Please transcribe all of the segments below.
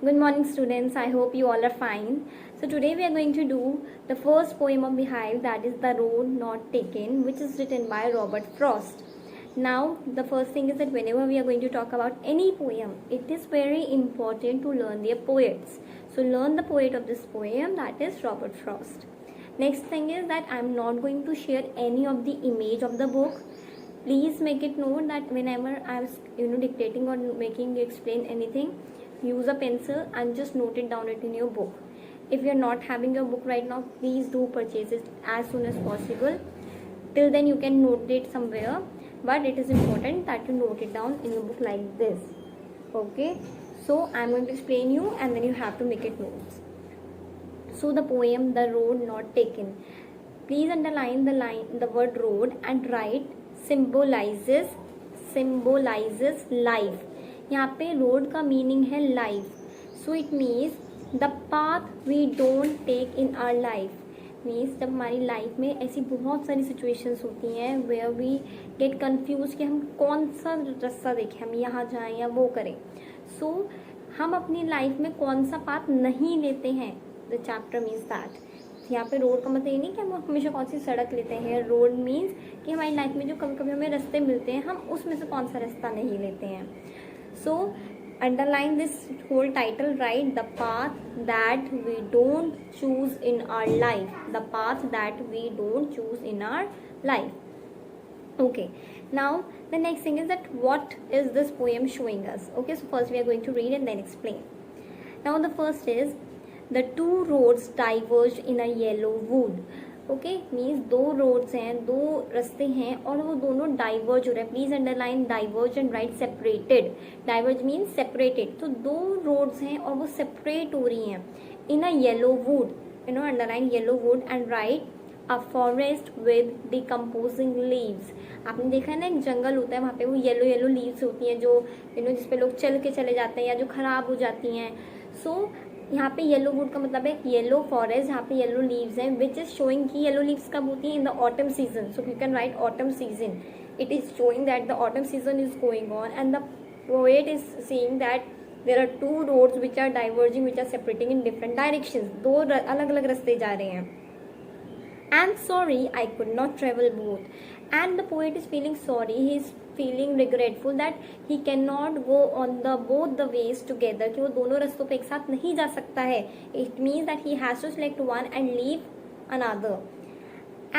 Good morning, students. I hope you all are fine. So, today we are going to do the first poem of Beehive, that is The Road Not Taken, which is written by Robert Frost. Now, the first thing is that whenever we are going to talk about any poem, it is very important to learn their poets. So, learn the poet of this poem, that is Robert Frost. Next thing is that I am not going to share any of the image of the book. Please make it known that whenever I am dictating or making you explain anything, use a pencil and just note it down in your book. If you are not having your book right now, please do purchase it as soon as possible. Till then you can note it somewhere, but it is important that you note it down in your book like this. Okay, so I am going to explain you and then you have to make it notes. So the poem The Road Not Taken. Please underline the word road and write symbolizes life. यहाँ पे road का meaning है life. So it means the path we don't take in our life. Means जब हमारी life में ऐसी बहुत सारी सिचुएशंस होती हैं वेयर वी गेट कंफ्यूज कि हम कौन सा रास्ता देखें, हम यहाँ जाएं या वो करें. सो हम अपनी लाइफ में कौन सा पाथ नहीं लेते हैं. द चैप्टर मीन्स दैट यहाँ पे रोड का मतलब ये नहीं कि हम हमेशा कौन सी सड़क लेते हैं. रोड मीन्स कि हमारी लाइफ में जो कभी कभी हमें रास्ते मिलते हैं हम उसमें से कौन सा रास्ता नहीं लेते हैं. So underline this whole title, right? The path that we don't choose in our life. The path that we don't choose in our life. Okay. Now the next thing is that what is this poem showing us? Okay, so first we are going to read and then explain. Now the first is the two roads diverged in a yellow wood. Okay means दो roads हैं, दो रास्ते हैं और वो दोनों diverge हो रहे हैं. Please underline diverge and right separated. Diverge means separated. तो दो रोड्स हैं और वो सेपरेट हो रही हैं in a yellow wood. Underline yellow wood and write a forest with decomposing leaves. आपने देखा है ना, एक जंगल होता है वहाँ पे वो येलो येलो लीव्स होती हैं जो जिसपे लोग चल के चले जाते हैं या जो खराब हो जाती हैं. सो यहाँ पे येलो वुड का मतलब है येलो फॉरेस्ट, यहाँ पे येलो लीव्स हैं विच इज शोइंग कि येलो लीव्स कब होती हैं in the autumn season. So you can write autumn season. It is showing that the autumn season is going on and the poet is saying that there are two roads which are diverging which are separating in different directions. दो अलग अलग रास्ते जा रहे हैं. And sorry, I could not travel both. And the poet is feeling sorry. He is feeling regretful that he cannot go on both the ways together. कि वो दोनों रास्तों पे एक साथ नहीं जा सकता है. It means that he has to select one and leave another.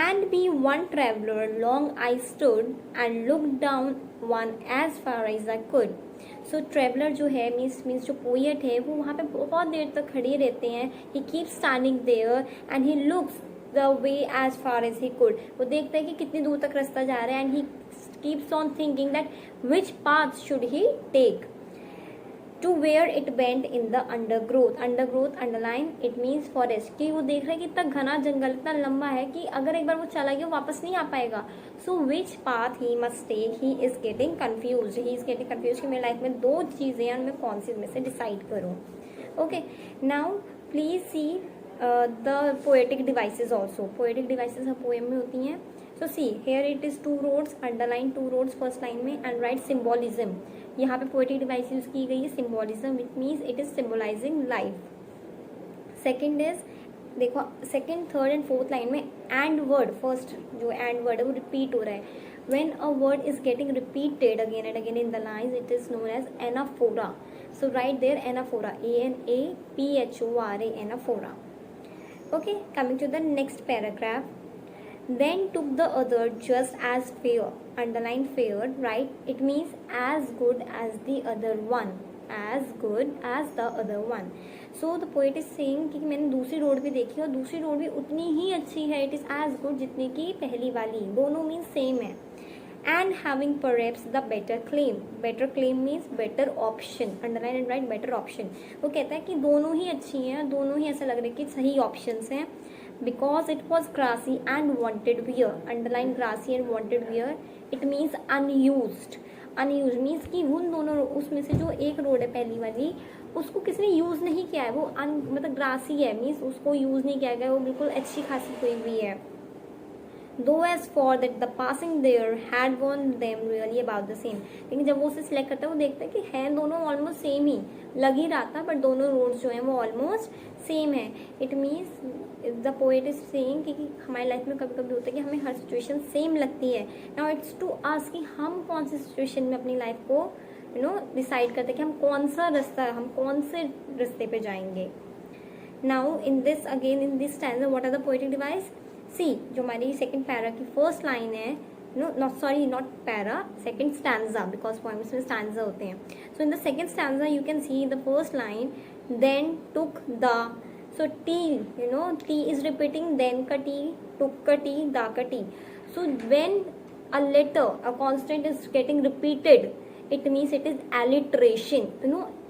And be one traveler, long I stood and looked down one as far as I could. So traveler जो है means जो poet है वो वहाँ पे बहुत देर तक खड़े रहते हैं. He keeps standing there and he looks the way as far as he could. वो देखते हैं कि कितनी दूर तक रास्ता जा रहा है and he keeps on thinking that which path should he take to where it went in the undergrowth. Undergrowth underline it means forest. कि वो देख रहा है कि इतना घना जंगल इतना लंबा है कि अगर एक बार वो चला गया वापस नहीं आ पाएगा. So which path he must take? He is getting confused. He is getting confused कि मेरी लाइफ में दो चीज़ें हैं और मैं कौन सी में से डिसाइड करूँ. Okay, now please see the poetic devices also. Poetic devices her poem में होती हैं. So see here it is two roads. Underline two roads first line में and write symbolism. यहाँ पे poetic device यूज की गई है symbolism which means it is symbolizing life. Second is देखो second, third and fourth line में and word. First जो and word है वो repeat हो रहा है. When a word is getting repeated again and again in the lines, it is known as anaphora. So write there anaphora. A-N-A-P-H-O-R-A. Anaphora. Okay, coming to the next paragraph. Then took the other just as fair. Underline fair, right? It means as good as the other one. As good as the other one. So the poet is saying कि मैंने दूसरी road भी देखी और दूसरी road भी उतनी ही अच्छी है. It is as good जितनी की पहली वाली. दोनों means same है. And having perhaps the better claim. Better claim means better option. Underline and write better option. वो कहता है कि दोनों ही अच्छी हैं, दोनों ही ऐसा लग रहा है कि सही options हैं. Because it was grassy and wanted wear. Underline grassy and wanted wear. It means unused. Unused means कि उन दोनों उसमें से जो एक रोड है पहली वाली उसको किसी ने यूज़ नहीं किया है. वो मतलब ग्रासी है मीन्स उसको यूज़ नहीं किया गया. वो बिल्कुल अच्छी खासी हुई है. Though as for that the passing there had worn them really about the same. लेकिन जब वो उसे सिलेक्ट करता है वो देखता है कि हैं दोनों ऑलमोस्ट सेम ही, लग ही रहा था बट दोनों रोड्स जो हैं वो ऑलमोस्ट सेम है। It means the poet is saying कि हमारी लाइफ में कभी कभी होता है कि हमें हर सिचुएशन सेम लगती है। नाउ इट्स टू आस्क कि हम कौन सी सिचुएशन में अपनी लाइफ को डिसाइड करते हैं कि हम कौन सा रास्ता, हम कौन से रास्ते पे जाएंगे। Now in this again in this stanza what are the poetic device. See जो हमारी सेकंड पैरा की फर्स्ट लाइन है, not para, second stanza, because poems में स्टैंजा होते हैं। So in the second stanza you can see the first line, then took the, so T, T is repeating, then ka T, took ka T, da ka T. So when a letter, a constant is getting repeated, it means it is alliteration.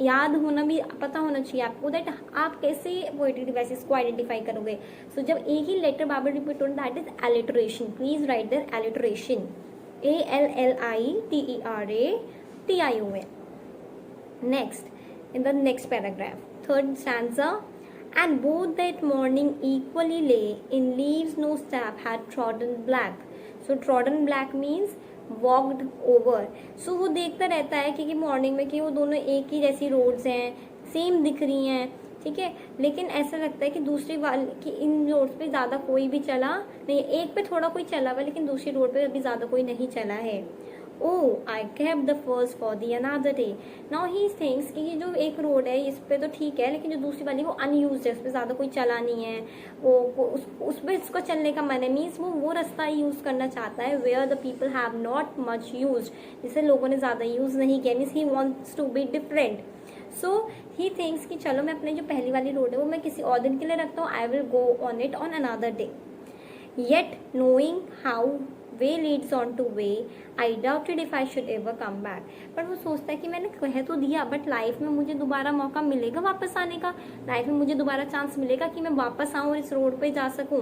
याद होना भी पता होना चाहिए आपको that आप कैसे poetic devices को आइडेंटिफाई करोगे। सो जब एक ही लेटर बार बार रिपीट हो that is alliteration. Please write there alliteration, ALLITERATION. Next, in the next paragraph, third stanza, and both that morning equally lay in leaves no step had trodden black. So trodden black means walked over. So वो देखता रहता है कि morning में कि वो दोनों एक ही जैसी रोड्स हैं, सेम दिख रही हैं, ठीक है, लेकिन ऐसा लगता है कि दूसरी वाली कि इन रोड्स पे ज़्यादा कोई भी चला नहीं, एक पे थोड़ा कोई चला हुआ लेकिन दूसरी रोड पे अभी ज़्यादा कोई नहीं चला है। Oh, I kept the first for the another day. Now he thinks कि ये जो एक रोड है इस पे तो ठीक है, लेकिन जो दूसरी वाली वो अनयूज्ड है, उस पर ज़्यादा कोई चला नहीं है, उस पर इसको चलने का मन है। मीन्स वो रास्ता यूज़ करना चाहता है where the people have not much use, जिसे लोगों ने ज़्यादा यूज़ नहीं किया। Means he wants to be different. So he thinks कि चलो मैं अपने जो पहली वाली रोड है वो मैं किसी और दिन के लिए रखता हूँ, I will go on it on another day. Yet knowing how way Leeds on two way I doubted if I should ever come back. But वो सोचता है कि मैंने कह तो दिया बट लाइफ में मुझे दोबारा मौका मिलेगा वापस आने का, लाइफ में मुझे दोबारा चांस मिलेगा कि मैं वापस आऊँ और इस रोड पे जा सकूँ।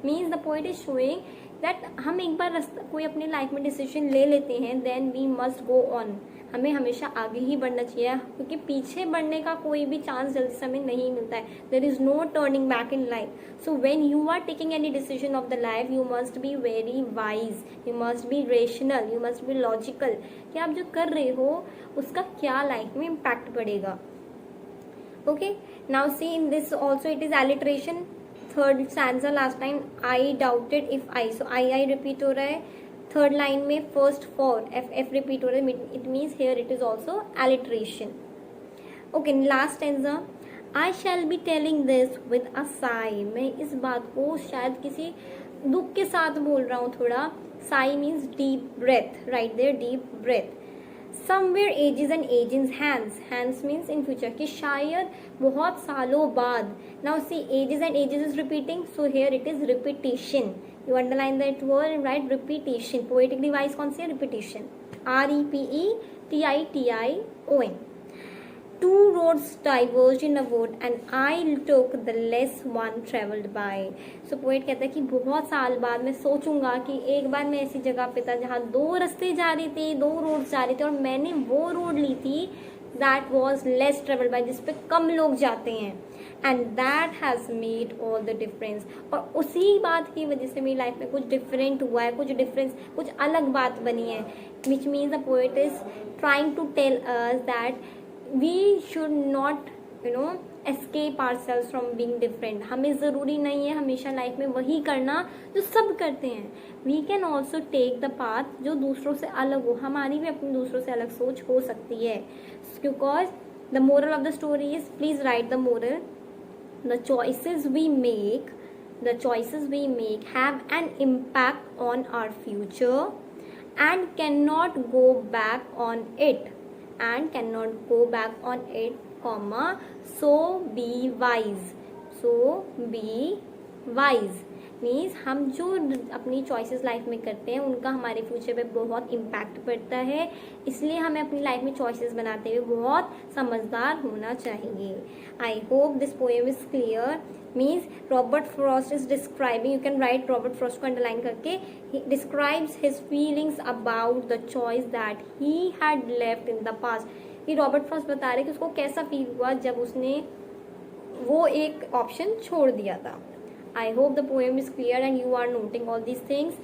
Means the point is showing that हम एक बार कोई अपनी लाइफ में डिसीजन ले लेते हैं then we must go on, हमें हमेशा आगे ही बढ़ना चाहिए, क्योंकि पीछे बढ़ने का कोई भी चांस जल्दी से हमें नहीं मिलता है। There is no turning back in life. So when you are taking any decision of the life you must be very wise, you must be rational, you must be logical कि आप जो कर रहे हो उसका क्या लाइफ में impact पड़ेगा। Okay, now see in this also it is alliteration. Third stanza last time I doubted if I, so I repeat हो रहा है। थर्ड लाइन में फर्स्ट फॉर एफ रिपीट हो रहा है, it means here it is also alliteration. Okay, last stanza, I shall be telling this with a sigh, मैं इस बात को शायद किसी दुख के साथ बोल रहा हूँ थोड़ा। Sigh means deep breath, write there deep breath. Somewhere ages and एजेंस hence, hence means in future कि शायद बहुत सालों बाद। Now see ages and ages is repeating, so here it is repetition, you underline that word and write repetition. Poetic device कौन सी है? repetition, REPETITION. Two roads diverged in a wood and I took the less one travelled by. So poet कहता है कि बहुत साल बाद मैं सोचूंगा कि एक बार मैं ऐसी जगह पे था जहाँ दो रास्ते जा रहे थे, दो रोड्स जा रहे थे और मैंने वो रोड ली थी that was less traveled by, जिस पे कम लोग जाते हैं, and that has made all the difference. और उसी बात की वजह से मेरी लाइफ में कुछ डिफरेंट हुआ है, कुछ डिफरेंस, कुछ अलग बात बनी है। which means the poet is trying to tell us that we should not escape ourselves from being different. हमें ज़रूरी नहीं है हमेशा लाइफ में वही करना जो सब करते हैं। we can also take the path जो दूसरों से अलग हो, हमारी भी अपनी दूसरों से अलग सोच हो सकती है। because the moral of the story is, please write the moral, the choices we make have an impact on our future and cannot go back on it, comma, so be wise means हम जो अपनी choices life में करते हैं उनका हमारे future पे बहुत इम्पैक्ट पड़ता है, इसलिए हमें अपनी लाइफ में चॉइसेस बनाते हुए बहुत समझदार होना चाहिए। I hope this poem is clear. Means Robert Frost is describing, you can right Robert Frost को अंडरलाइन करके, he describes his feelings about the choice that he had left in the past. ये Robert Frost बता रहे कि उसको कैसा feel हुआ जब उसने वो एक ऑप्शन छोड़ दिया था। I hope the poem is clear and you are noting all these things.